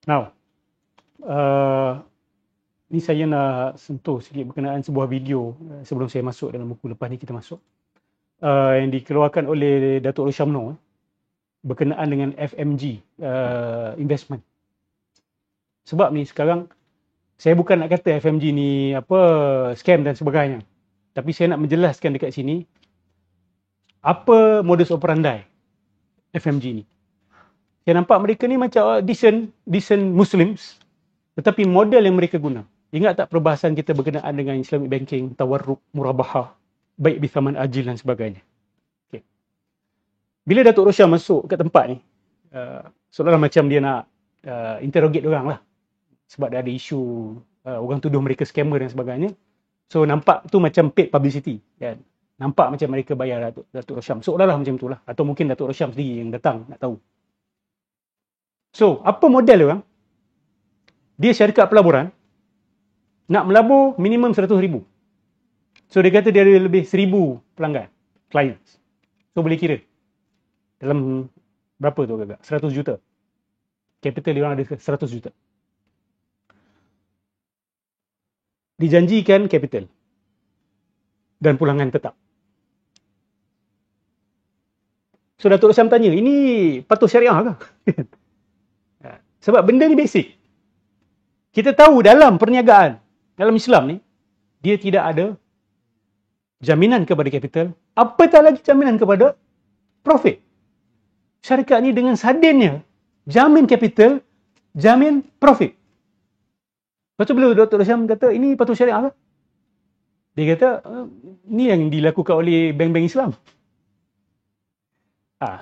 Now, ni saya nak sentuh sikit berkenaan sebuah video sebelum saya masuk dalam buku, lepas ni kita masuk. Yang dikeluarkan oleh Datuk Roshamno berkenaan dengan FMG investment. Sebab ni sekarang saya bukan nak kata FMG ni apa scam dan sebagainya. Tapi saya nak menjelaskan dekat sini apa modus operandi FMG ni. Saya nampak mereka ni macam decent Muslims, tetapi model yang mereka guna. Ingat tak perbahasan kita berkenaan dengan Islamic banking, tawarruk, murabahah, baik bithaman ajil dan sebagainya. Okay. Bila Datuk Rosyam masuk ke tempat ni, seolah-olah macam dia nak interrogate orang lah. Sebab dah ada isu orang tuduh mereka scammer dan sebagainya. So nampak tu macam paid publicity kan. Nampak macam mereka bayar Datuk Rosyam. Seolah-olah macam itulah. Atau mungkin Datuk Rosyam sendiri yang datang nak tahu. So apa model orang? Dia syarikat pelaburan nak melabur minimum 100,000. So dia kata dia ada lebih 1,000 pelanggan, clients. So boleh kira dalam berapa tu agak? 100 juta. Capital dia orang ada 100 juta. Dijanjikan capital dan pulangan tetap. So Datuk Rosyam tanya, ini patuh syariah ke? Sebab benda ni basic. Kita tahu dalam perniagaan, dalam Islam ni, dia tidak ada jaminan kepada capital, apatah lagi jaminan kepada profit. Syarikat ni dengan sadinnya jamin capital, jamin profit. Lepas tu bila Dr. Rosyam kata, ini patuh syariah ke? Dia kata, ni yang dilakukan oleh bank-bank Islam.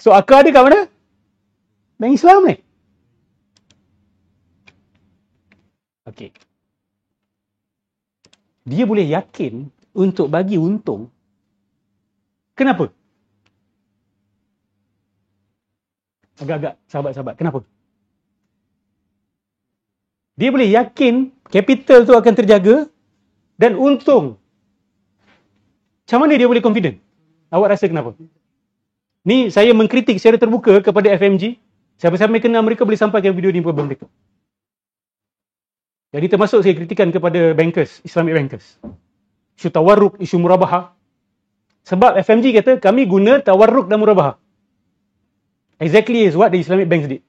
So akar dia kat mana? Bank Islam ni. Okey. Dia boleh yakin untuk bagi untung. Kenapa? Agak-agak sahabat-sahabat, kenapa? Dia boleh yakin capital tu akan terjaga dan untung. Macam mana dia boleh confident? Awak rasa kenapa? Ni saya mengkritik secara terbuka kepada FMG. Siapa-siapa yang kenal mereka boleh sampaikan video ni kepada mereka. Jadi termasuk saya kritikan kepada bankers, Islamic bankers. Isu tawarruk, isu murabahah. Sebab FMG kata kami guna tawarruk dan murabahah. Exactly is what the Islamic banks did.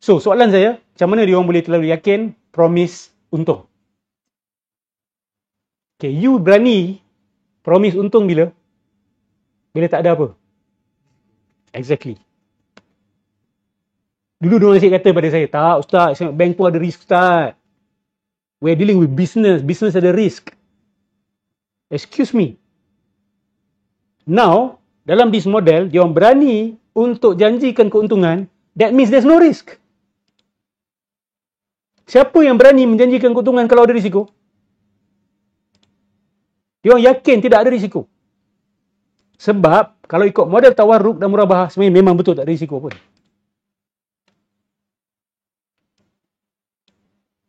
So soalan saya, macam mana dia orang boleh terlalu yakin promise untung? Okay, you berani promise untung bila? Bila tak ada apa? Exactly. Dulu diorang asyik kata pada saya, tak Ustaz, bank pun ada risk Ustaz. We're dealing with business. Business ada risk. Excuse me. Now, dalam this model, diorang berani untuk janjikan keuntungan. That means there's no risk. Siapa yang berani menjanjikan keuntungan kalau ada risiko? Diorang yakin tidak ada risiko. Sebab, kalau ikut model tawarruk dan murabahah, sebenarnya memang betul tak ada risiko pun.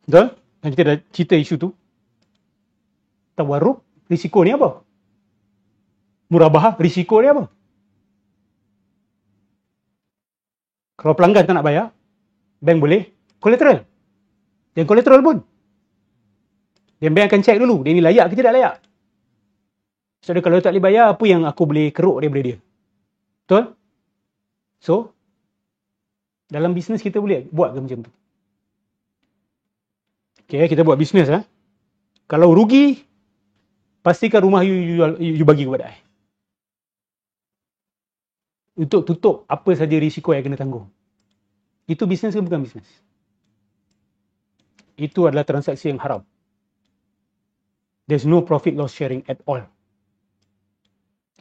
Betul? Dan kita dah cerita isu tu. Tawarruk, risiko ni apa? Murabahah, risiko ni apa? Kalau pelanggan tak nak bayar, bank boleh collateral. Dan collateral pun. Dan bank akan check dulu, dia ni layak ke tidak layak. So, kalau tak boleh bayar, apa yang aku boleh keruk daripada dia? Betul? So, dalam bisnes kita boleh buat ke macam tu? Okay, kita buat bisnes. Kalau rugi, pastikan rumah you bagi kepada I. Untuk tutup apa saja risiko yang kena tanggung. Itu bisnes ke bukan bisnes? Itu adalah transaksi yang haram. There's no profit loss sharing at all.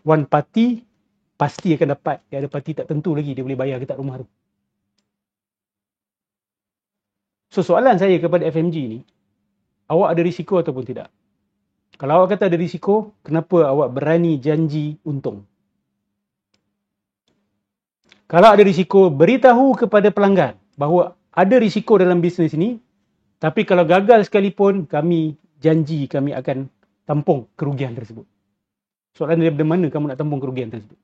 One party pasti akan dapat. Dia ada parti tak tentu lagi dia boleh bayar ke tak rumah tu. So soalan saya kepada FMG ni, awak ada risiko ataupun tidak? Kalau awak kata ada risiko, kenapa awak berani janji untung? Kalau ada risiko, beritahu kepada pelanggan bahawa ada risiko dalam bisnes ini, tapi kalau gagal sekalipun, kami janji kami akan tampung kerugian tersebut. Soalan daripada mana kamu nak tampung kerugian tersebut?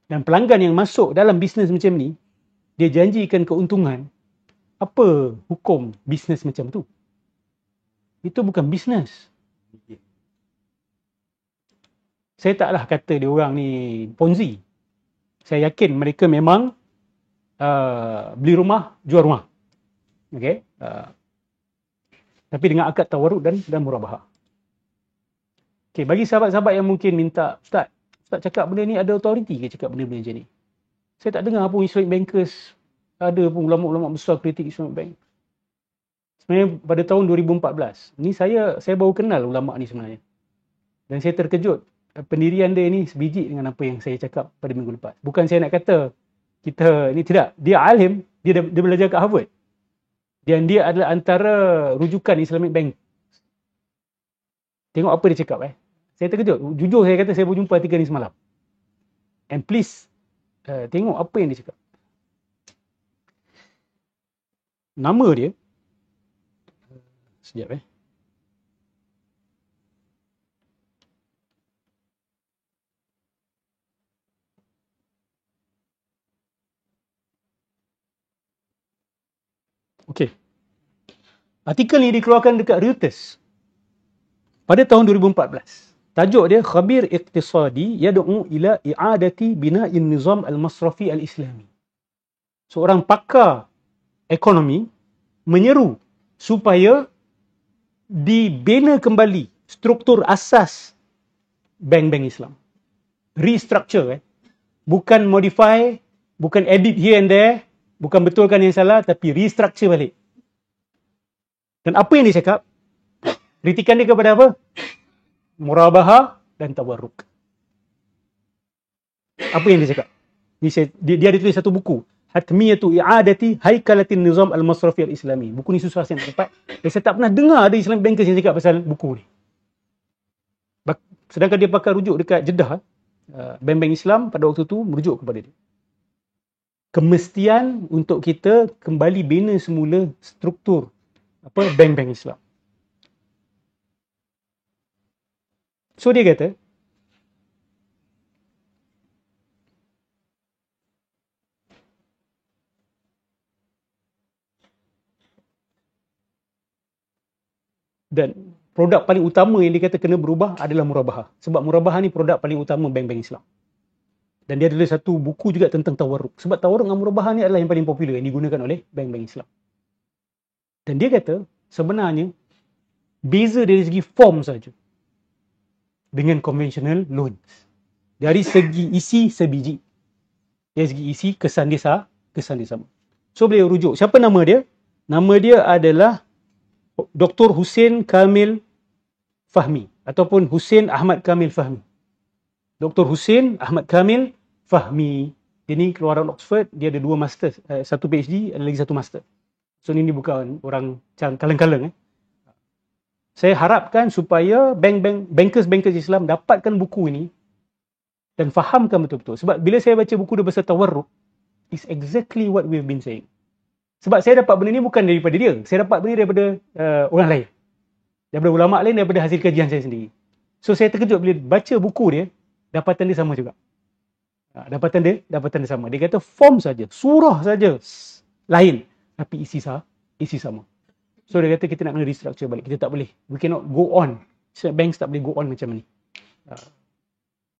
Dan pelanggan yang masuk dalam bisnes macam ni, dia janjikan keuntungan. Apa hukum bisnes macam tu? Itu bukan bisnes. Saya taklah kata dia orang ni Ponzi. Saya yakin mereka memang beli rumah, jual rumah. Okay? Tapi dengan akad tawarruk dan murabahah. Okay, bagi sahabat-sahabat yang mungkin minta, Ustaz cakap benda ni ada authority ke cakap benda-benda macam ni? Saya tak dengar pun Islamic bankers, ada pun ulama-ulama besar kritik Islamic bank. Sebenarnya pada tahun 2014, ni saya baru kenal ulama ni sebenarnya. Dan saya terkejut pendirian dia ni sebiji dengan apa yang saya cakap pada minggu lepas. Bukan saya nak kata kita ni tidak, dia alim, dia belajar kat Harvard. Dan dia adalah antara rujukan Islamic bank. Tengok apa dia cakap Saya terkejut. Jujur saya kata saya baru jumpa artikel ni semalam. And please tengok apa yang dia cakap. Nama dia sekejap Okey. Artikel ni dikeluarkan dekat Reuters pada tahun 2014. Tajuk dia Khabir Iqtisadi Yad'u ila i'adati bina'in nizam al-masrafi al-islami. Seorang pakar ekonomi menyeru supaya dibina kembali struktur asas bank-bank Islam. Restructure bukan modify, bukan edit here and there, bukan betulkan yang salah, tapi restructure balik. Dan apa yang dia cakap? Kritikan dia kepada apa? Murabahah dan tawarruk. Apa yang dia cakap? Dia ada tulis satu buku. Hatmiyatu i'adati haikalatin nizam al-masrafi al-islami. Buku ni susah saya nak dapat. Saya tak pernah dengar ada Islamic bankers yang cakap pasal buku ni. Sedangkan dia pakai rujuk dekat Jeddah. Bank-bank Islam pada waktu tu merujuk kepada dia. Kemestian untuk kita kembali bina semula struktur bank-bank Islam. So dia kata dan produk paling utama yang dia kata kena berubah adalah murabahah. Sebab murabahah ni produk paling utama bank-bank Islam. Dan dia ada satu buku juga tentang tawarruk. Sebab tawarruk dengan murabahah ni adalah yang paling popular yang digunakan oleh bank-bank Islam. Dan dia kata sebenarnya beza dari segi form saja dengan conventional loans. Dari segi isi sebiji. Dari segi isi kesan dia sama. So beliau rujuk. Siapa nama dia? Nama dia adalah Dr. Hussein Kamil Fahmi ataupun Hussein Ahmad Kamil Fahmi. Dr. Hussein Ahmad Kamil Fahmi. Dia ni keluaran Oxford, dia ada 2 master, satu PhD, ada lagi 1 master. So ini bukan orang kaleng-kaleng. Saya harapkan supaya bankers Islam dapatkan buku ini dan fahamkan betul-betul. Sebab bila saya baca buku dia pasal tawarruk, is exactly what we've been saying. Sebab saya dapat benda ni bukan daripada dia. Saya dapat benda ni daripada orang lain. Daripada ulama' lain, daripada hasil kajian saya sendiri. So saya terkejut bila baca buku dia, dapatan dia sama juga. Dapatan dia sama. Dia kata form saja, surah saja lain, tapi isi sama. So dia kata kita nak kena restructure balik. Kita tak boleh. We cannot go on. Banks tak boleh go on macam ni.